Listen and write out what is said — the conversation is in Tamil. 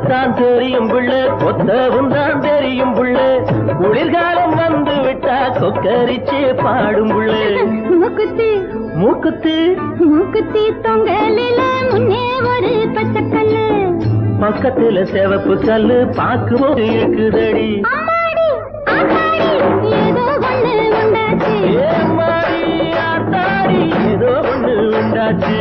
கொத்தத்தான் தெரியும் புள்ள கொத்தவும் தான் தெரியும் புள்ள குளிர்காலம் வந்து விட்டா கொக்கரிச்சு பாடும் புள்ள மூக்குத்தி மூக்குத்தி மூக்குத்தி தொங்கலில முன்னே ஒரு பச்சைக்கல்லு பக்கத்துல சிவப்பு கல்லு பாக்கும்போது இருக்குதடி ஏதோ ஒண்ணு உண்டாச்சு ஏ மாறி ஆத்தாடி ஏதோ ஒண்ணு உண்டாச்சு